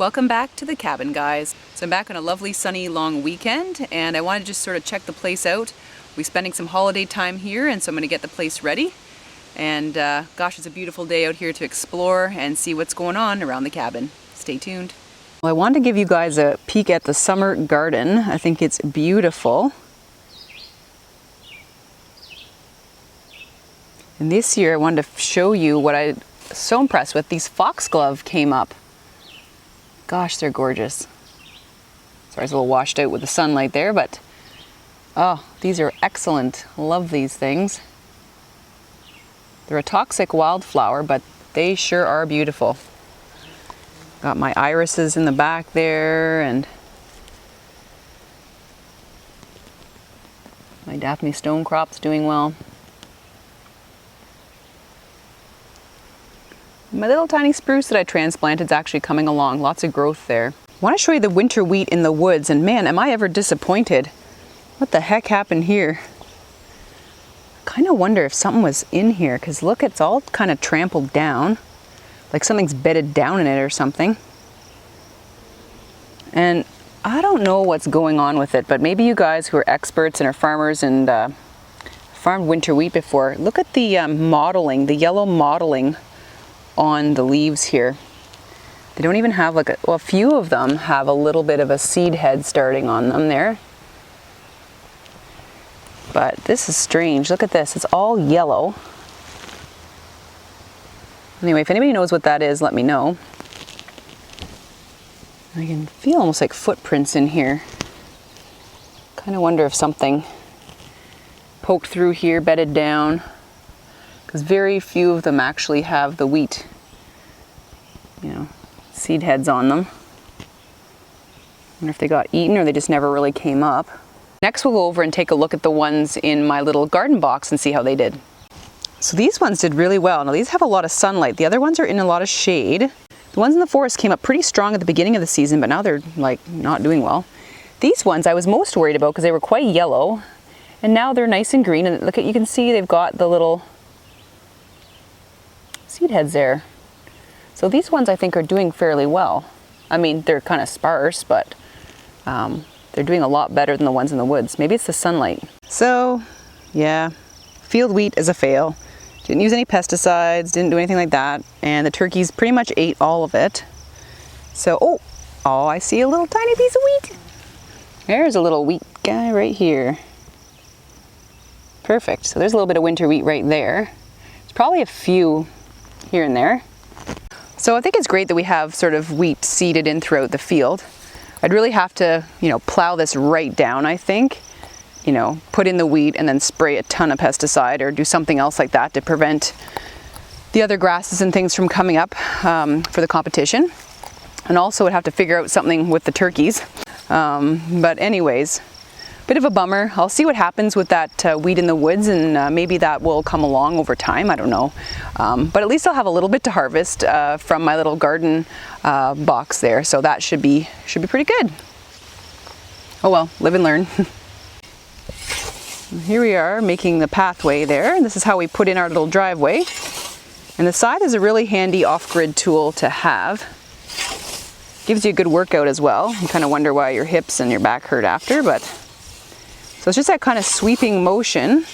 Welcome back to the cabin, guys. So I'm back on a lovely sunny long weekend and I want to just sort of check the place out. We're spending some holiday time here and so I'm going to get the place ready. And gosh, it's a beautiful day out here to explore and see what's going on around the cabin. Stay tuned. Well, I wanted to give you guys a peek at the summer garden. I think it's beautiful. And this year I wanted to show you what I'm so impressed with. These foxglove came up. Gosh, they're gorgeous. Sorry, it's a little washed out with the sunlight there, but oh, these are excellent. Love these things. They're a toxic wildflower, but they sure are beautiful. Got my irises in the back there, and my Daphne stonecrop's doing well. My little tiny spruce that I transplanted is actually coming along. Lots of growth there. I want to show you the winter wheat in the woods, and man, am I ever disappointed. What the heck happened here? I kind of wonder if something was in here, because look, it's all kind of trampled down. Like something's bedded down in it or something. And I don't know what's going on with it, but maybe you guys who are experts and are farmers and farmed winter wheat before, look at the mottling, the yellow mottling on the leaves here. They don't even have like a few of them have a little bit of a seed head starting on them there. But this is strange. Look at this. It's all yellow. Anyway, if anybody knows what that is, let me know. I can feel almost like footprints in here. Kind of wonder if something poked through here, bedded down. Because very few of them actually have the wheat, seed heads on them. I wonder if they got eaten or they just never really came up. Next we'll go over and take a look at the ones in my little garden box and see how they did. So these ones did really well. Now these have a lot of sunlight. The other ones are in a lot of shade. The ones in the forest came up pretty strong at the beginning of the season, but now they're like not doing well. These ones I was most worried about because they were quite yellow, and now they're nice and green. And look at, you can see they've got the little seed heads there. So these ones I think are doing fairly well. I mean, they're kind of sparse, but they're doing a lot better than the ones in the woods. Maybe it's the sunlight. So yeah, field wheat is a fail. Didn't use any pesticides, didn't do anything like that. And the turkeys pretty much ate all of it. So, oh, I see a little tiny piece of wheat. There's a little wheat guy right here. Perfect. So there's a little bit of winter wheat right there. There's probably a few here and there. So I think it's great that we have sort of wheat seeded in throughout the field. I'd really have to, plow this right down, I think. Put in the wheat and then spray a ton of pesticide or do something else like that to prevent the other grasses and things from coming up for the competition. And also I'd have to figure out something with the turkeys. But anyways, bit of a bummer. I'll see what happens with that wheat in the woods, and maybe that will come along over time. I don't know. But at least I'll have a little bit to harvest from my little garden box there. So that should be pretty good. Oh well, live and learn. Here we are making the pathway there, and this is how we put in our little driveway. And the scythe is a really handy off-grid tool to have. Gives you a good workout as well. You kind of wonder why your hips and your back hurt after, but so it's just that kind of sweeping motion.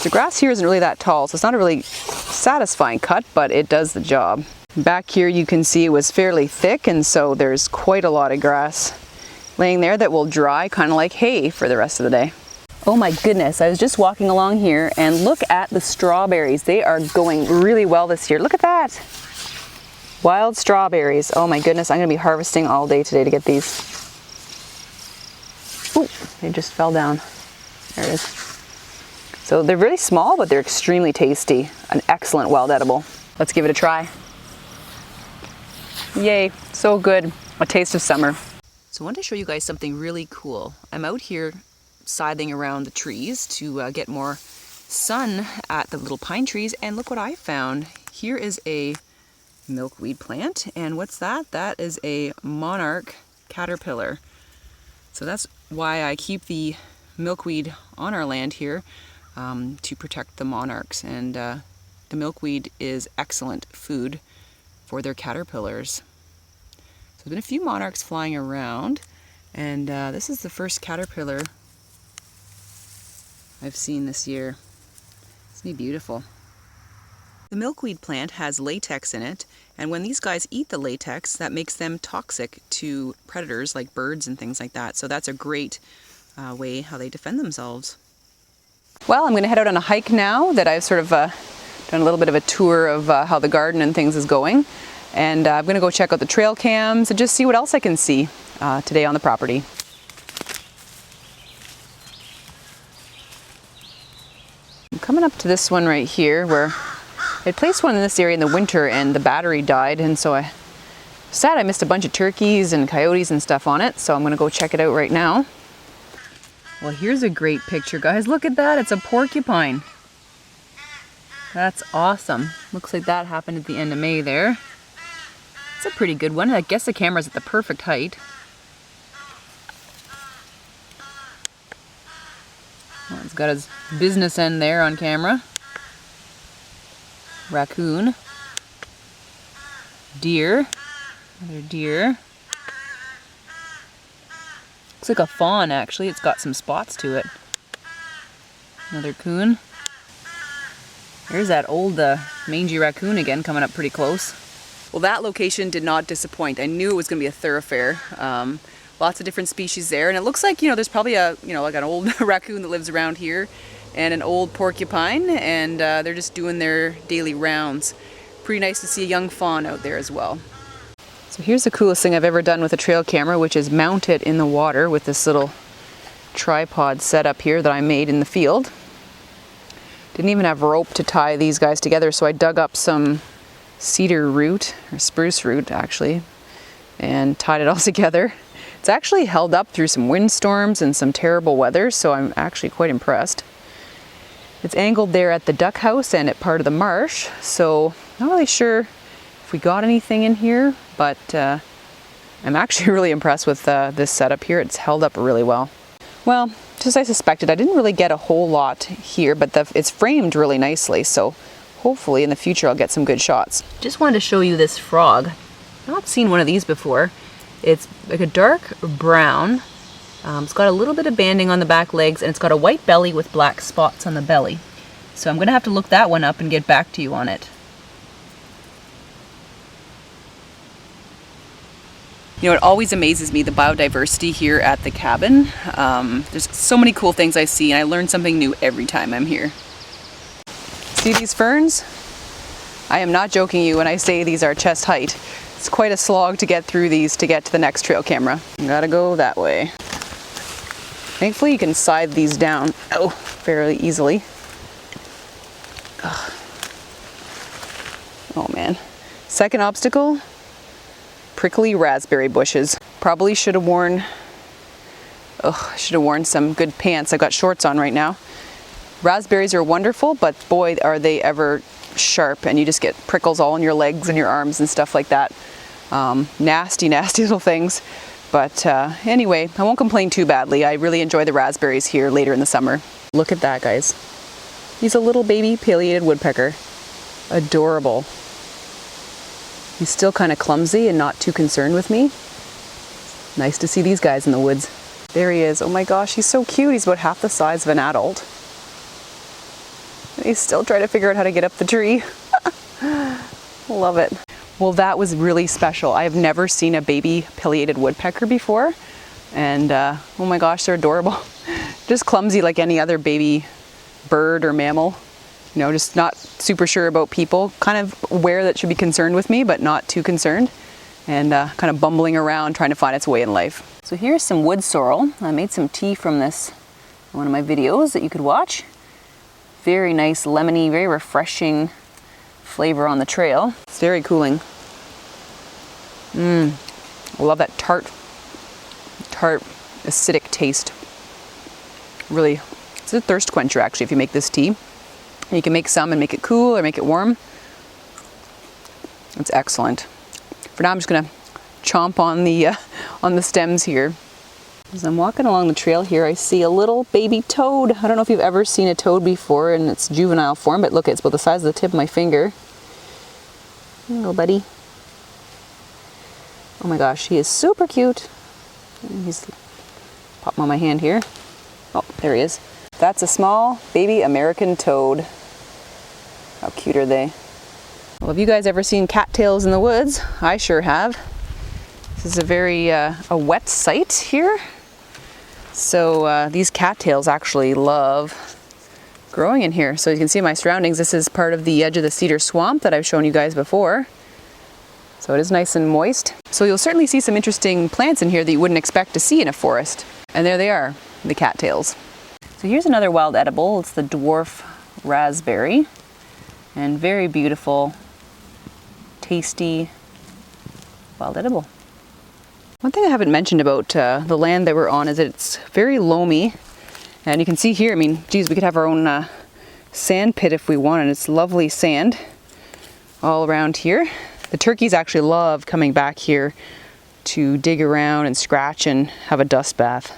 The grass here isn't really that tall, so it's not a really satisfying cut, but it does the job. Back here you can see it was fairly thick, and so there's quite a lot of grass laying there that will dry kind of like hay for the rest of the day. Oh my goodness, I was just walking along here and look at the strawberries. They are going really well this year. Look at that. Wild strawberries. Oh my goodness, I'm going to be harvesting all day today to get these. Ooh, they just fell down. There it is. So they're really small, but they're extremely tasty. An excellent wild edible. Let's give it a try. Yay, so good. A taste of summer. So I wanted to show you guys something really cool. I'm out here scything around the trees to get more sun at the little pine trees, and look what I found. Here is a milkweed plant, and what's that? That is a Monarch Caterpillar. So that's why I keep the milkweed on our land here, to protect the monarchs, and the milkweed is excellent food for their caterpillars. So there's been a few monarchs flying around, and this is the first caterpillar I've seen this year. Isn't he beautiful? The milkweed plant has latex in it, and when these guys eat the latex, that makes them toxic to predators like birds and things like that. So that's a great way how they defend themselves. Well, I'm going to head out on a hike now that I've sort of done a little bit of a tour of how the garden and things is going. And I'm going to go check out the trail cams and just see what else I can see today on the property. I'm coming up to this one right here where I placed one in this area in the winter and the battery died, and so I sad I missed a bunch of turkeys and coyotes and stuff on it, so I'm going to go check it out right now. Well, here's a great picture, guys. Look at that. It's a porcupine. That's awesome. Looks like that happened at the end of May there. It's a pretty good one. I guess the camera's at the perfect height. Well, it's got his business end there on camera. Raccoon. Deer. Another deer. Looks like a fawn, actually. It's got some spots to it. Another coon. There's that old mangy raccoon again, coming up pretty close. Well, that location did not disappoint. I knew it was going to be a thoroughfare. Lots of different species there, and it looks like, there's probably like an old raccoon that lives around here, and an old porcupine, and they're just doing their daily rounds. Pretty nice to see a young fawn out there as well. So here's the coolest thing I've ever done with a trail camera, which is mount it in the water with this little tripod setup here that I made in the field. Didn't even have rope to tie these guys together, so I dug up some cedar root, or spruce root actually, and tied it all together. It's actually held up through some windstorms and some terrible weather, so I'm actually quite impressed. It's angled there at the duck house and at part of the marsh, so not really sure if we got anything in here, but I'm actually really impressed with this setup here. It's held up really well. Well, just as I suspected, I didn't really get a whole lot here, but it's framed really nicely, so hopefully in the future I'll get some good shots. Just wanted to show you this frog. I've not seen one of these before. It's like a dark brown. It's got a little bit of banding on the back legs, and it's got a white belly with black spots on the belly. So I'm going to have to look that one up and get back to you on it. It always amazes me, the biodiversity here at the cabin. There's so many cool things I see, and I learn something new every time I'm here. See these ferns? I am not joking you when I say these are chest height. It's quite a slog to get through these to get to the next trail camera. You gotta go that way. Thankfully you can side these down fairly easily. Ugh. Oh man. Second obstacle, prickly raspberry bushes. Probably should have worn some good pants. I've got shorts on right now. Raspberries are wonderful, but boy, are they ever sharp, and you just get prickles all in your legs and your arms and stuff like that. Nasty, nasty little things. But anyway, I won't complain too badly. I really enjoy the raspberries here later in the summer. Look at that, guys. He's a little baby pileated woodpecker. Adorable. He's still kind of clumsy and not too concerned with me. Nice to see these guys in the woods. There he is. Oh my gosh, he's so cute. He's about half the size of an adult. And he's still trying to figure out how to get up the tree. Love it. Well, that was really special. I have never seen a baby pileated woodpecker before. And oh my gosh, they're adorable. Just clumsy like any other baby bird or mammal. Just not super sure about people. Kind of aware that it should be concerned with me, but not too concerned. And kind of bumbling around trying to find its way in life. So here's some wood sorrel. I made some tea from this in one of my videos that you could watch. Very nice, lemony, very refreshing flavor on the trail. It's very cooling. I love that tart, acidic taste. Really, it's a thirst quencher actually if you make this tea. And you can make some and make it cool or make it warm. It's excellent. For now I'm just gonna chomp on the stems here. As I'm walking along the trail here, I see a little baby toad. I don't know if you've ever seen a toad before in its juvenile form, but look, it's about the size of the tip of my finger. Hello, buddy. Oh my gosh, he is super cute. He's pop him on my hand here. Oh, there he is. That's a small baby American toad. How cute are they? Well, have you guys ever seen cattails in the woods? I sure have. This is a very a wet site here. So these cattails actually love growing in here. So you can see my surroundings. This is part of the edge of the cedar swamp that I've shown you guys before. So it is nice and moist. So you'll certainly see some interesting plants in here that you wouldn't expect to see in a forest. And there they are, the cattails. So here's another wild edible. It's the Dwarf Raspberry. And very beautiful, tasty wild edible. One thing I haven't mentioned about the land that we're on is that it's very loamy. And you can see here, I mean, geez, we could have our own sand pit if we wanted. It's lovely sand all around here. The turkeys actually love coming back here to dig around and scratch and have a dust bath.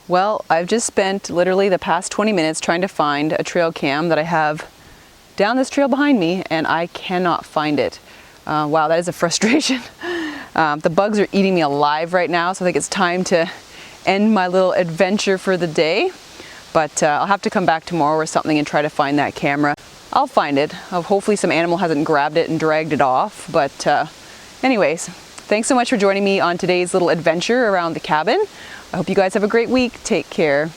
Well, I've just spent literally the past 20 minutes trying to find a trail cam that I have down this trail behind me, and I cannot find it. Wow, that is a frustration. The bugs are eating me alive right now, so I think it's time to end my little adventure for the day. But I'll have to come back tomorrow or something and try to find that camera. I'll find it. Hopefully some animal hasn't grabbed it and dragged it off. But anyways, thanks so much for joining me on today's little adventure around the cabin. I hope you guys have a great week. Take care.